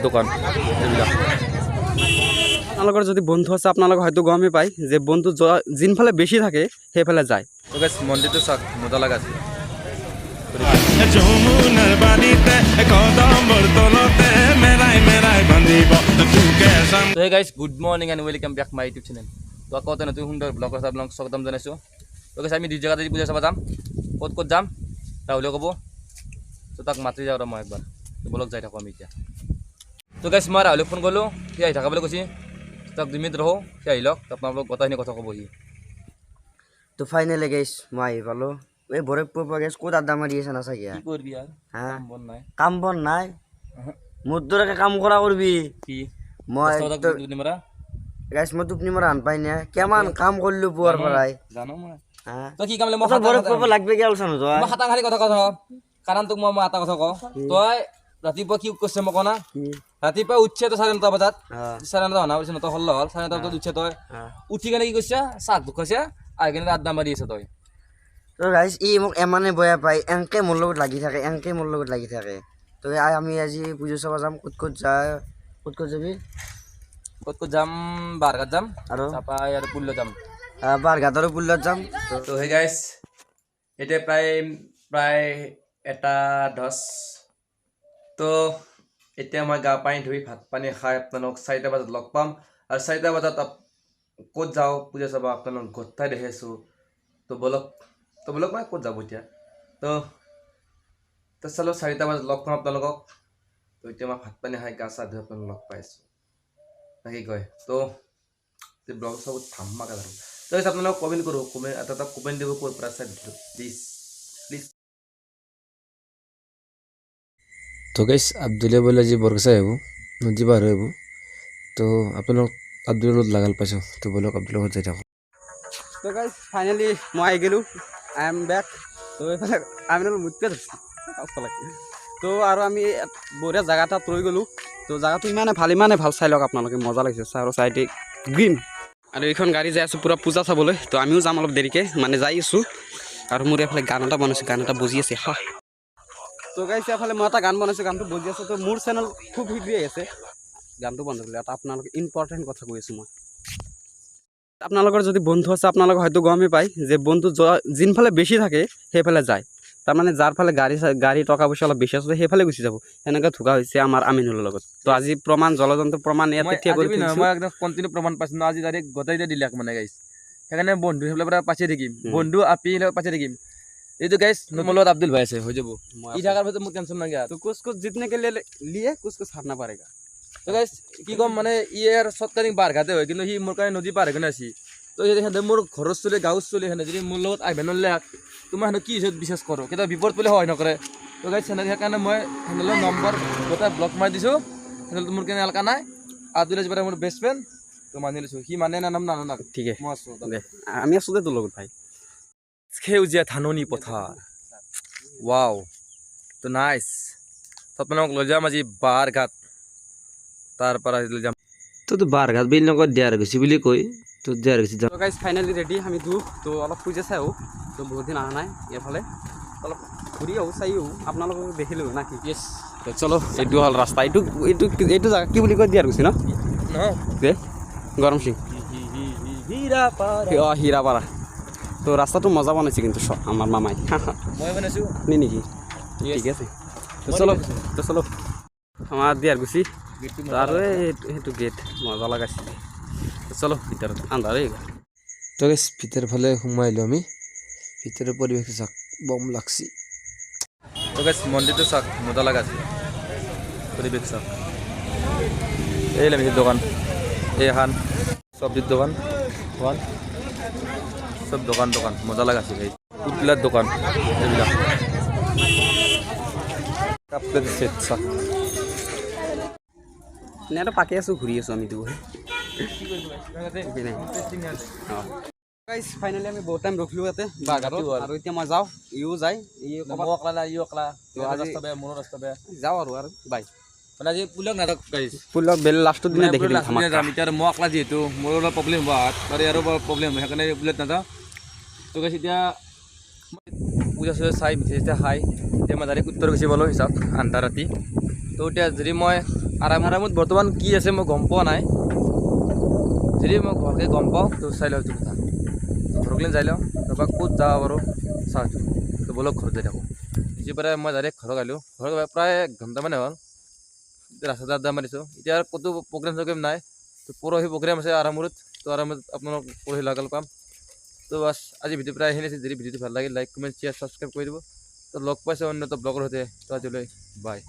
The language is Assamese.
দোকান এইবিলাক আপোনালোকৰ যদি বন্ধু আছে আপোনালোকে হয়তো গমে পায় যে বন্ধু যোনফালে বেছি থাকে সেইফালে যায়। তো গাইস মন্দিৰটো চাওক মজা লাগা আছে। তো hey guys good morning and welcome back my YouTube channel. তো আকৌ এটা নতুন সুন্দৰ ব্লগ আছে আপোনালোকক স্বাগতম জনাইছোঁ। তো গাইস আমি দুই জেগাতে পূজা চাব যাম। ক'ত যাম ৰাহুলে ক'ব, তো তাক মাতি যাওঁ মই একবাৰ। তো ব্লগ যাই থাকোঁ আমি এতিয়া। তো গাইস মই ৰাহুলক ফোন কৰিলোঁ, সি আহি থকা বুলি কৈছে। তাক 2 মিনিট ৰহো, সি আহি লওক, আপোনালোকক গোটেইখিনি কথা ক'ব সি। তো ফাইনেলি গাইছ মই আহি পালোঁ। এই ভৈৰৱপুৰ পৰা গাইছ ক'ত আড্ডা মাৰি আছে না চাগে কি কৰিবি আৰু হা বন নাই কাম বন নাই মোৰ দৰে কাম কৰা কৰবি কি মই নিমৰা গাইছ মই টোপনি মৰা আন পাই না কিমান কাম কৰিলোঁ পুৱাৰ পৰাই জানো মই হা তই কি কাম মই ভৈৰৱপুৰ পৰা লাগবে গেল চানো তই মই খাটাং খালি কথা কথা কাৰণ তোক মই এটা কথা কওঁ, তই ৰাতিপুৱা কি কৈছে মোক না, ৰাতিপুৱা উঠছে তই 9:30 বজাত, 9:30 অনা পিছত তই হল 9:30 বজাত উঠছে, তই উঠি কেনে কি কৈছে চাহ দুখাইছে আহি কেনে আড্ডা মাৰি আছে তই। তো গাইছ ই মোক এমানে বয়া পাই এনকে মোৰ লগত লাগি থাকে তো আমি আজি পুজো চাব যাম। ক'ত যায় ক'ত যাবি? ক'ত যাম? বাৰঘাট যাম আৰু তাৰপা আৰু পুল্য যাম, বাৰঘাট আৰু পুল্লত যাম। তো হে গাইছ এতিয়া প্ৰায় 1:10। তো এতিয়া মই গা পানী ধুই ভাত পানী খাই আপোনালোকক 4টা বজাত লগ পাম। আৰু 4টা বজাত ক'ত যাওঁ পূজা চাব আপোনালোক গোটাই দেখিছোঁ। তো বলক মই ক'ত যাব এতিয়া। তো চালো 4টা বজাত লগ পাম আপোনালোকক। তো এতিয়া মই ভাত পানী খাই গা চা ধুই আপোনালোকক লগ পাইছোঁ না কি কয়। তো ব্লগ চব ধামাকা আৰু তো আপোনালোকক কমেণ্ট কৰোঁ, এটা কমেণ্ট দিব ক'ৰ পৰা চাই প্লিজ। তো গাইছ আব্দুলে বলে আজি বৰগছা আহিব, নদী পাৰ হৈ আহিব। তো আপোনালোক আব্দুলৰ লগত লাগাল পাইছোঁ। তো বলক আব্দুলৰ লগত যাই থাকোঁ। তো গাইছ ফাইনেলি মই আহি গ'লোঁ, আই এম বেক। তো এইফালে আমি মুঠতে ধৰিছোঁ। তো আৰু আমি বঢ়িয়া জেগা এটাত ৰৈ গ'লোঁ। তো জেগাটো ইমানে ভাল চাই লওক আপোনালোকে, মজা লাগিছে চাৰ চাইডে গ্ৰীণ। আৰু এইখন গাড়ী যাই আছোঁ পূৰা পূজা চাবলৈ। তো আমিও যাম অলপ দেৰিকৈ, মানে যাই আছোঁ। আৰু মোৰ এইফালে গান এটা বনাইছোঁ, গান এটা বজি আছে হা। তো গাইছে এফালে মই এটা গান বনাইছোঁ, গানটো বজি আছে। তো মোৰ চেনেল খুব হিট হৈ আছে গানটো বন্ধ কৰিলে। এটা আপোনালোকে ইম্পৰ্টেণ্ট কথা কৈ আছোঁ মই। আপোনালোকৰ যদি বন্ধু আছে আপোনালোকে হয়তো গমেই পায় যে বন্ধু যোনফালে বেছি থাকে সেইফালে যায়। তাৰমানে যাৰ ফালে গাড়ী টকা পইচা অলপ বেছি আছে সেইফালে গুচি যাব। সেনেকৈ ধোকা হৈছে আমাৰ আমিনুলৰ লগত। তো আজি প্ৰমাণ জলযন্ত্ৰ প্ৰমাণ ইয়াতে থিয় কৰি থৈছোঁ। মই একদম কণ্টিনিউ প্ৰমাণ পাইছোঁ, আজি ডাইৰেক্ট গোটেই দিলাক মানে গাইছ। সেইকাৰণে বন্ধু সেইফালৰ পৰা পাছে থাকিম, বন্ধু আপি পাছে থাকিম। এইটো গাইছ মোৰ লগত আব্দুল ভাই আছে, হৈ যাব। ই থকাৰ পিছত মোৰ টেনশ্যন নাই। তো কুছ জিতনে কে লিয়ে কুছ হাৰনা পাৰেগা। তো গাইছ কি ক'ম মানে ইয়াৰ চটকাৰিং বাৰঘাটে হয়, কিন্তু সি মোৰ কাৰণে নদী পাৰ হৈ কিনে আছে। তো সিহঁতে মোৰ ঘৰৰ চলি গাঁৱৰ চলি সেনে যদি মোৰ লগত আহিব নলে তোমাৰ সেনে কি বিশ্বাস কৰোঁ, কেতিয়াবা বিপদ পৰিলে সহায় নকৰে। তো গাইছ সেনেকৈ সেইকাৰণে মই সেনেলৰ নম্বৰ গোটেই ব্লক মাৰি দিছোঁ। সেনেলটো মোৰ কাৰণে এলকা নাই। আব্দুল আজিবাৰে মোৰ বেষ্ট ফ্ৰেণ্ড। তো মানি লৈছোঁ, সি মানে নানাম ঠিক মই আছোঁ দে, আমি আছোঁ দে তোৰ লগত ভাই। সেউজীয়া ধাননি পথাৰ, ৱাও। তো নাইচ। তো আপোনালোকক লৈ যাম আজি বাৰঘাট, তাৰপৰা লৈ যাম। তো বাৰঘাট বিল নকয় দিয়াৰ গৈছে বুলি কৈ, তো দিয়াৰ গৈছে যাম। তো গাইছ ফাইনেলি ৰেডি আমি তো অলপ পূজা চাই আহোঁ। তো বহুত দিন অহা নাই এইফালে, অলপ ঘূৰি আহোঁ চাই আহোঁ, আপোনালোকক দেখিলোঁ না কি। য়েছ চলো এইটো হ'ল ৰাস্তা। এইটো জেগা কি বুলি কয় দিয়াৰ গৈছে ন দে গৰম সিং হীৰাপাৰা। তো ৰাস্তাটো মজা বনাইছে কিন্তু আমাৰ মামাই মই বনাইছোঁ নেকি। ঠিক আছে তো চলো আমাৰ দিয়াৰ গুচি। আৰু সেইটো গেট মজা লগাইছিলে। চলো ভিতৰত আন্ধাৰ হৈ গ'ল। তো গাইছ ভিতৰ ফালে সোমাই আহিলোঁ আমি। ভিতৰৰ পৰিৱেশটো চাওক বম লাগছি। তো গাইছ মন্দিৰটো চাওক মজা লগা আছে, পৰিৱেশ চাওক। এই লাগিছে দোকান, এইখন চব্জিৰ দোকান চব দোকান মজা লগা আছে। এই পুতলাৰ দোকান এইবিলাক কাপ প্লেট সেট চাওক। এনেইতো পাকি আছোঁ, ঘূৰি আছোঁ আমি তো। ফাইনেলি আমি বহুত টাইম ৰখিলোঁ ইয়াতে বাৰঘাটত। আৰু এতিয়া মই যাওঁ, ইও যায়, যাওঁ আৰু বাই। মানে আজি পুলক নাটক গাইছ, ফুলক বেল লাষ্টৰ দিনা দেখি দিম যাম। এতিয়া মই অকলা যিহেতু মোৰ অলপ প্ৰব্লেম হ'ব হাত আৰু ইয়াৰো প্ৰব্লেম হয়, সেইকাৰণে বুলেট নাযাওঁ। তো গাইছ এতিয়া পূজা চূজা চাই মিঠাই চিঠাই খাই এতিয়া মই ডাইৰেক্ট উত্তৰ গুচি পালোঁ হিচাপ আন্ধা ৰাতি। তো এতিয়া যদি মই আৰামত বৰ্তমান কি আছে মই গম পোৱা নাই যদি মই ভালকৈ গম পাওঁ তো চাই লওঁ এইটো কথা ঘৰকলৈ যাই লওঁ তাৰপৰা ক'ত যাব পাৰোঁ চাওঁ এইটো তো বলক ঘৰত যাই থাকোঁ যি পাৰে মই ডাইৰেক্ট ঘৰত আহিলোঁ ঘৰত প্ৰায় 1 ঘণ্টামানে হ'ল ৰাস্তাত আড্ডা মাৰিছোঁ এতিয়া আৰু ক'তো প্ৰগ্ৰেম চগ্ৰেম নাই তো পৰহি প্ৰগ্ৰেম আছে আৰামুৰত তো আৰামত আপোনালোক পৰহি লগাল পাম তো বাছ আজি ভিডিঅ' প্ৰায় এইখিনি আছে যদি ভিডিঅ'টো ভাল লাগিল লাইক কমেণ্ট শ্বেয়াৰ ছাবস্ক্ৰাইব কৰি দিব তো লগ পাইছে অন্য এটা ব্লগৰ সৈতে তো আজিলৈ বাই